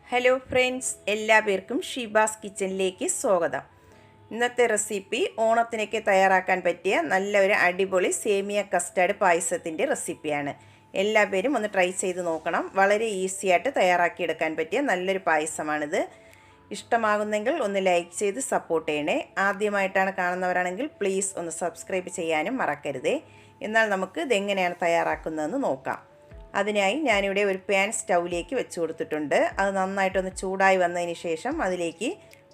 Hello friends, എല്ലാവർക്കും ഷീബാസ് കിച്ചണിലേക്ക് സ്വാഗതം. ഇന്നത്തെ റെസിപ്പി ഓണത്തിനൊക്കെ തയ്യാറാക്കാൻ പറ്റിയ നല്ലൊരു അടിപൊളി സേമിയ കസ്റ്റാർഡ് പായസത്തിൻ്റെ റെസിപ്പിയാണ്. എല്ലാവരും ഒന്ന് ട്രൈ ചെയ്ത് നോക്കണം. വളരെ ഈസിയായിട്ട് തയ്യാറാക്കിയെടുക്കാൻ പറ്റിയ നല്ലൊരു പായസമാണിത്. ഇഷ്ടമാകുന്നെങ്കിൽ ഒന്ന് ലൈക്ക് ചെയ്ത് സപ്പോർട്ട് ചെയ്യണേ. ആദ്യമായിട്ടാണ് കാണുന്നവരാണെങ്കിൽ പ്ലീസ് ഒന്ന് സബ്സ്ക്രൈബ് ചെയ്യാനും മറക്കരുതേ. എന്നാൽ നമുക്ക് ഇതെങ്ങനെയാണ് തയ്യാറാക്കുന്നതെന്ന് നോക്കാം. അതിനായി ഞാനിവിടെ ഒരു പാൻ സ്റ്റൗവിലേക്ക് വെച്ച് കൊടുത്തിട്ടുണ്ട്. അത് നന്നായിട്ടൊന്ന് ചൂടായി വന്നതിന് ശേഷം അതിലേക്ക്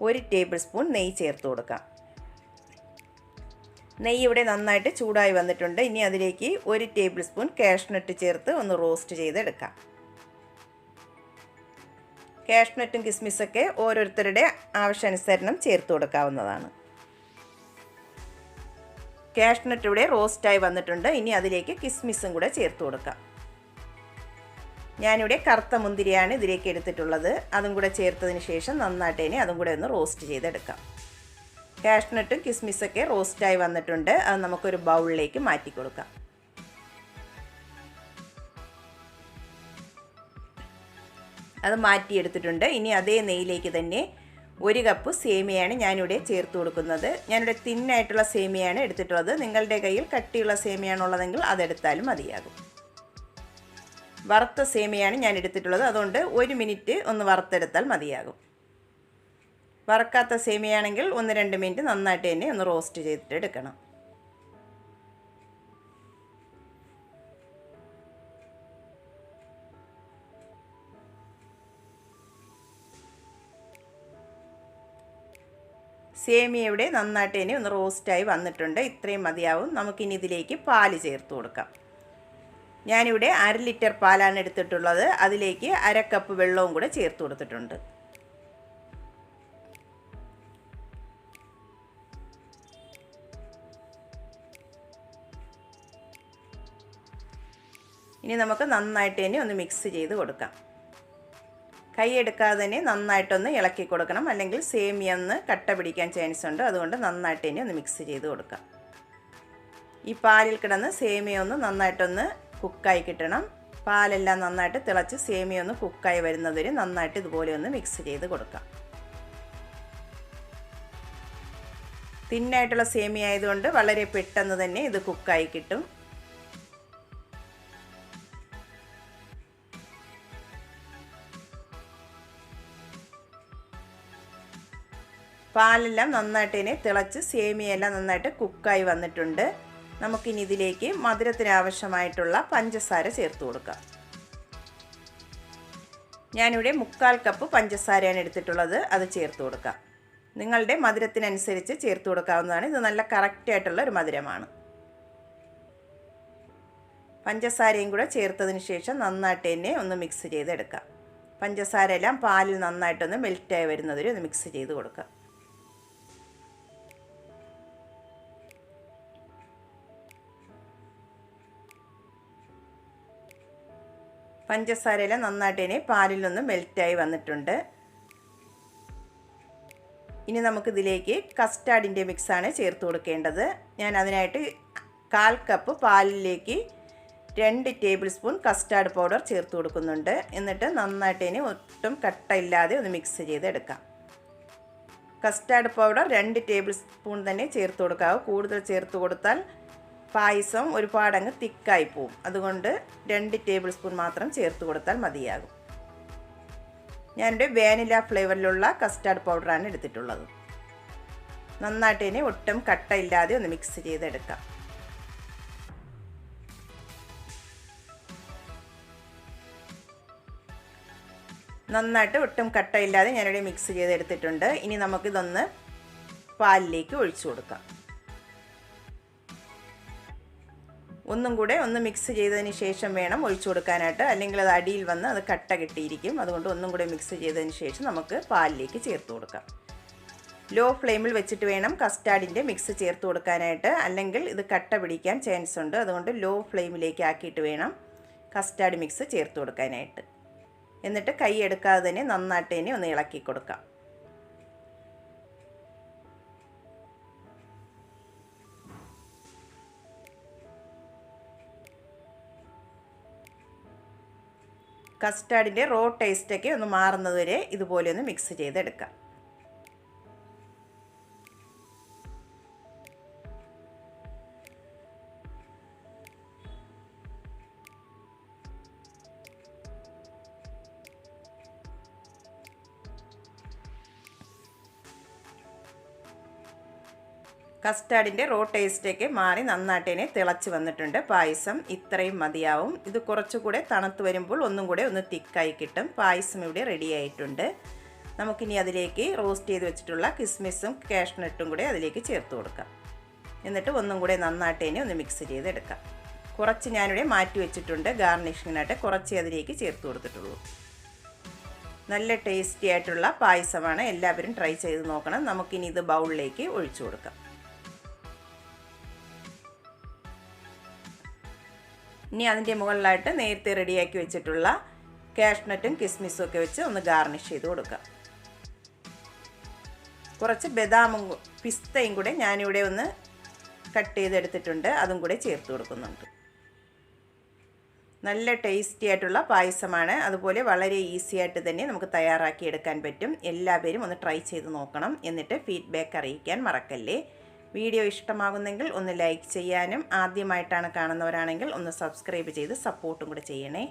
1 ടേബിൾ സ്പൂൺ നെയ്യ് ചേർത്ത് കൊടുക്കാം. നെയ്യ് ഇവിടെ നന്നായിട്ട് ചൂടായി വന്നിട്ടുണ്ട്. ഇനി അതിലേക്ക് 1 ടേബിൾ സ്പൂൺ കാഷ്നട്ട് ചേർത്ത് ഒന്ന് റോസ്റ്റ് ചെയ്തെടുക്കാം. കാഷ്നട്ടും കിസ്മിസൊക്കെ ഓരോരുത്തരുടെ ആവശ്യാനുസരണം ചേർത്ത് കൊടുക്കാവുന്നതാണ്. കാഷ്നട്ട് ഇവിടെ റോസ്റ്റായി വന്നിട്ടുണ്ട്. ഇനി അതിലേക്ക് കിസ്മിസും കൂടെ ചേർത്ത് കൊടുക്കാം. ഞാനിവിടെ കറുത്ത മുന്തിരിയാണ് ഇതിലേക്ക് എടുത്തിട്ടുള്ളത്. അതും കൂടെ ചേർത്തതിന് ശേഷം നന്നായിട്ട് അതും കൂടെ ഒന്ന് റോസ്റ്റ് ചെയ്തെടുക്കാം. കാഷ്നട്ടും കിസ്മിസൊക്കെ റോസ്റ്റായി വന്നിട്ടുണ്ട്. അത് നമുക്കൊരു ബൗളിലേക്ക് മാറ്റി കൊടുക്കാം. അത് മാറ്റിയെടുത്തിട്ടുണ്ട്. ഇനി അതേ നെയ്യിലേക്ക് തന്നെ 1 കപ്പ് സേമിയയാണ് ഞാനിവിടെ ചേർത്ത് കൊടുക്കുന്നത്. ഞാനിവിടെ തിന്നായിട്ടുള്ള സേമിയയാണ് എടുത്തിട്ടുള്ളത്. നിങ്ങളുടെ കയ്യിൽ കട്ടിയുള്ള സേമിയാണുള്ളതെങ്കിൽ അതെടുത്താലും മതിയാകും. വറുത്ത സേമിയയാണ് ഞാൻ എടുത്തിട്ടുള്ളത്. അതുകൊണ്ട് 1 മിനിറ്റ് ഒന്ന് വറുത്തെടുത്താൽ മതിയാകും. വറക്കാത്ത സേമിയയാണെങ്കിൽ 1-2 മിനിറ്റ് നന്നായിട്ട് തന്നെ ഒന്ന് റോസ്റ്റ് ചെയ്തിട്ട് എടുക്കണം. സേമിയ ഇവിടെ നന്നായിട്ട് തന്നെ ഒന്ന് റോസ്റ്റായി വന്നിട്ടുണ്ട്. ഇത്രയും മതിയാവും. നമുക്കിനി ഇതിലേക്ക് പാല് ചേർത്ത് കൊടുക്കാം. ഞാനിവിടെ 1/2 ലിറ്റർ പാലാണ് എടുത്തിട്ടുള്ളത്. അതിലേക്ക് 1/2 കപ്പ് വെള്ളവും കൂടെ ചേർത്ത് കൊടുത്തിട്ടുണ്ട്. ഇനി നമുക്ക് നന്നായിട്ട് തന്നെ ഒന്ന് മിക്സ് ചെയ്ത് കൊടുക്കാം. കൈ എടുക്കാതെ തന്നെ നന്നായിട്ടൊന്ന് ഇളക്കി കൊടുക്കണം. അല്ലെങ്കിൽ സേമിയ ഒന്ന് കട്ട പിടിക്കാൻ ചാൻസ് ഉണ്ട്. അതുകൊണ്ട് നന്നായിട്ട് തന്നെ ഒന്ന് മിക്സ് ചെയ്ത് കൊടുക്കാം. ഈ പാലിൽ കിടന്ന് സേമിയ ഒന്ന് നന്നായിട്ടൊന്ന് കുക്കായി കിട്ടണം. പാലെല്ലാം നന്നായിട്ട് തിളച്ച് സേമിയ ഒന്ന് കുക്കായി വരുന്നതുവരെ നന്നായിട്ട് ഇതുപോലെ ഒന്ന് മിക്സ് ചെയ്ത് കൊടുക്കാം. തിന്നായിട്ടുള്ള സേമിയ ആയതുകൊണ്ട് വളരെ പെട്ടെന്ന് തന്നെ ഇത് കുക്കായി കിട്ടും. പാലെല്ലാം നന്നായിട്ട് തന്നെ തിളച്ച് സേമിയെല്ലാം നന്നായിട്ട് കുക്കായി വന്നിട്ടുണ്ട്. നമുക്കിനി ഇതിലേക്ക് മധുരത്തിന് ആവശ്യമായിട്ടുള്ള പഞ്ചസാര ചേർത്ത് കൊടുക്കാം. ഞാനിവിടെ 1/4 കപ്പ് പഞ്ചസാരയാണ് എടുത്തിട്ടുള്ളത്. അത് ചേർത്ത് കൊടുക്കാം. നിങ്ങളുടെ മധുരത്തിനനുസരിച്ച് ചേർത്ത് കൊടുക്കാവുന്നതാണ്. ഇത് നല്ല കറക്റ്റായിട്ടുള്ള ഒരു മധുരമാണ്. പഞ്ചസാരയും കൂടെ ചേർത്തതിന് ശേഷം നന്നായിട്ട് തന്നെ ഒന്ന് മിക്സ് ചെയ്തെടുക്കാം. പഞ്ചസാര എല്ലാം പാലിൽ നന്നായിട്ടൊന്ന് മെൽറ്റായി വരുന്നതുവരെ ഒന്ന് മിക്സ് ചെയ്ത് കൊടുക്കാം. പഞ്ചസാരയെല്ലാം നന്നായിട്ട് തന്നെ പാലിലൊന്ന് മെൽറ്റായി വന്നിട്ടുണ്ട്. ഇനി നമുക്കിതിലേക്ക് കസ്റ്റാർഡിൻ്റെ മിക്സാണ് ചേർത്ത് കൊടുക്കേണ്ടത്. ഞാൻ അതിനായിട്ട് 1/4 കപ്പ് പാലിലേക്ക് 2 ടേബിൾ സ്പൂൺ കസ്റ്റാർഡ് പൗഡർ ചേർത്ത് കൊടുക്കുന്നുണ്ട്. എന്നിട്ട് നന്നായിട്ട് തന്നെ ഒട്ടും കട്ടയില്ലാതെ ഒന്ന് മിക്സ് ചെയ്തെടുക്കാം. കസ്റ്റാർഡ് പൗഡർ 2 ടേബിൾ സ്പൂൺ തന്നെ ചേർത്ത് കൊടുക്കാവൂ. കൂടുതൽ ചേർത്ത് കൊടുത്താൽ പായസം ഒരുപാടങ്ങ് തിക്കായി പോവും. അതുകൊണ്ട് 2 ടേബിൾ സ്പൂൺ മാത്രം ചേർത്ത് കൊടുത്താൽ മതിയാകും. ഞാനിവിടെ വാനില ഫ്ലേവറിലുള്ള കസ്റ്റാർഡ് പൗഡറാണ് എടുത്തിട്ടുള്ളത്. നന്നായിട്ട് തന്നെ ഒട്ടും കട്ടയില്ലാതെ ഒന്ന് മിക്സ് ചെയ്തെടുക്കാം. നന്നായിട്ട് ഒട്ടും കട്ടയില്ലാതെ ഞാനിവിടെ മിക്സ് ചെയ്തെടുത്തിട്ടുണ്ട്. ഇനി നമുക്കിതൊന്ന് പാലിലേക്ക് ഒഴിച്ചു കൊടുക്കാം. ഒന്നും കൂടെ ഒന്ന് മിക്സ് ചെയ്തതിന് ശേഷം വേണം ഒഴിച്ചു കൊടുക്കാനായിട്ട്. അല്ലെങ്കിൽ അത് അടിയിൽ വന്ന് അത് കട്ട കെട്ടിയിരിക്കും. അതുകൊണ്ട് ഒന്നും കൂടെ മിക്സ് ചെയ്തതിന് ശേഷം നമുക്ക് പാലിലേക്ക് ചേർത്ത് കൊടുക്കാം. ലോ ഫ്ലെയിമിൽ വെച്ചിട്ട് വേണം കസ്റ്റാർഡിൻ്റെ മിക്സ് ചേർത്ത് കൊടുക്കാനായിട്ട്. അല്ലെങ്കിൽ ഇത് കട്ട പിടിക്കാൻ ചാൻസ് ഉണ്ട്. അതുകൊണ്ട് ലോ ഫ്ലെയിമിലേക്ക് ആക്കിയിട്ട് വേണം കസ്റ്റാർഡ് മിക്സ് ചേർത്ത് കൊടുക്കാനായിട്ട്. എന്നിട്ട് കൈ എടുക്കാതെ തന്നെ നന്നായിട്ട് തന്നെ ഒന്ന് ഇളക്കി കൊടുക്കാം. കസ്റ്റാർഡിൻ്റെ റോ ടേസ്റ്റൊക്കെ ഒന്ന് മാറുന്നത് വരെ ഇതുപോലെ ഒന്ന് മിക്സ് ചെയ്തെടുക്കാം. കസ്റ്റാർഡിൻ്റെ റോ ടേസ്റ്റൊക്കെ മാറി നന്നായിട്ടേനെ തിളച്ച് വന്നിട്ടുണ്ട്. പായസം ഇത്രയും മതിയാവും. ഇത് കുറച്ചുകൂടെ തണുത്ത് വരുമ്പോൾ ഒന്നും കൂടെ ഒന്ന് തിക്കായി കിട്ടും. പായസം ഇവിടെ റെഡി ആയിട്ടുണ്ട്. നമുക്കിനി അതിലേക്ക് റോസ്റ്റ് ചെയ്ത് വെച്ചിട്ടുള്ള കിസ്മിസും കാഷ്നട്ടും കൂടെ അതിലേക്ക് ചേർത്ത് കൊടുക്കാം. എന്നിട്ട് ഒന്നും കൂടെ നന്നായിട്ടേനെ ഒന്ന് മിക്സ് ചെയ്തെടുക്കാം. കുറച്ച് ഞാനിവിടെ മാറ്റി വെച്ചിട്ടുണ്ട്. ഗാർണിഷിങ്ങിനായിട്ട് കുറച്ച് അതിലേക്ക് ചേർത്ത് കൊടുത്തിട്ടുള്ളൂ. നല്ല ടേസ്റ്റി ആയിട്ടുള്ള പായസമാണ്. എല്ലാവരും ട്രൈ ചെയ്ത് നോക്കണം. നമുക്കിനി ഇത് ബൗളിലേക്ക് ഒഴിച്ചു കൊടുക്കാം. ഇനി അതിൻ്റെ മുകളിലായിട്ട് നേരത്തെ റെഡിയാക്കി വെച്ചിട്ടുള്ള കാഷ്നട്ടും കിസ്മിസും ഒക്കെ വെച്ച് ഒന്ന് ഗാർണിഷ് ചെയ്ത് കൊടുക്കാം. കുറച്ച് ബദാമും പിസ്തയും കൂടെ ഞാനിവിടെ ഒന്ന് കട്ട് ചെയ്തെടുത്തിട്ടുണ്ട്. അതും കൂടെ ചേർത്ത് കൊടുക്കുന്നുണ്ട്. നല്ല ടേസ്റ്റി ആയിട്ടുള്ള പായസമാണ്. അതുപോലെ വളരെ ഈസി ആയിട്ട് തന്നെ നമുക്ക് തയ്യാറാക്കി എടുക്കാൻ പറ്റും. എല്ലാവരും ഒന്ന് ട്രൈ ചെയ്ത് നോക്കണം. എന്നിട്ട് ഫീഡ്ബാക്ക് അറിയിക്കാൻ മറക്കല്ലേ. വീഡിയോ ഇഷ്ടമാകുന്നെങ്കിൽ ഒന്ന് ലൈക്ക് ചെയ്യാനും ആദ്യമായിട്ടാണ് കാണുന്നവരാണെങ്കിൽ ഒന്ന് സബ്സ്ക്രൈബ് ചെയ്ത് സപ്പോർട്ടും കൂടെ ചെയ്യണേ.